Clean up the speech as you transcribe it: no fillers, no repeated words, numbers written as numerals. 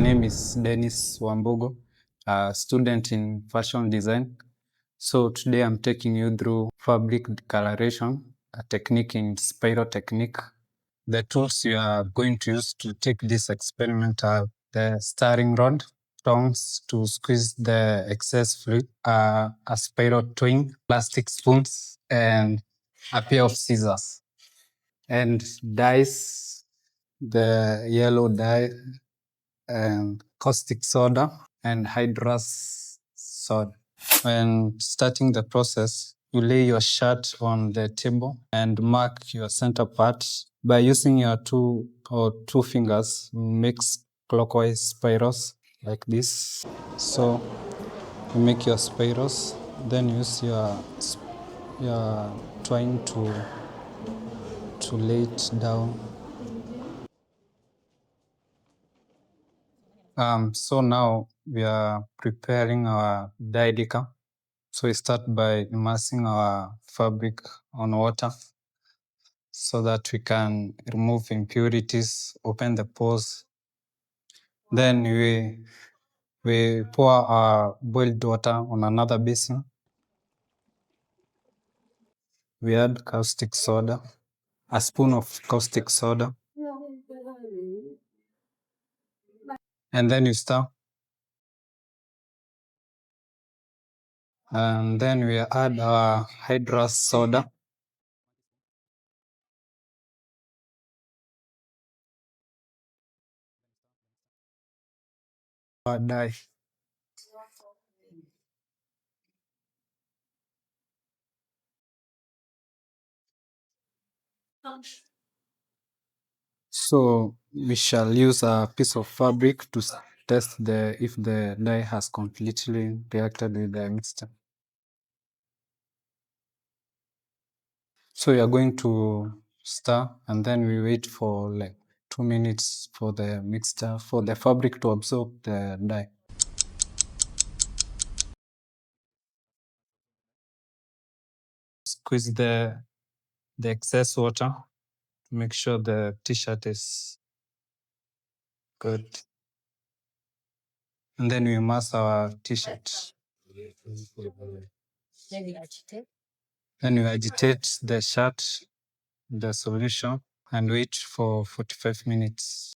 name is Dennis Wambugo, a student in fashion design. So today I'm taking you through fabric coloration, a technique in spiral technique. The tools you are going to use to take this experiment are the stirring rod, tongs to squeeze the excess fluid, a spiral twine, plastic spoons, and a pair of scissors. And dyes, the yellow dye, and caustic soda and hydrous soda. When starting the process, you lay your shirt on the table and mark your center part. By using your two fingers, mix clockwise spirals like this. So you make your spirals, then use your twine to lay it down. So now we are preparing our dye decal. So we start by immersing our fabric on water so that we can remove impurities, open the pores. Then we pour our boiled water on another basin. We add caustic soda, a spoon of caustic soda. And then you stir. And then we add our hydrous soda. Our dye. So we shall use a piece of fabric to test if the dye has completely reacted with the mixture. So we are going to stir, and then we wait for like 2 minutes for the mixture, for the fabric to absorb the dye. Squeeze the excess water to make sure the t-shirt is good. And then we immerse our t-shirt. Then we agitate the shirt, the solution, and wait for 45 minutes.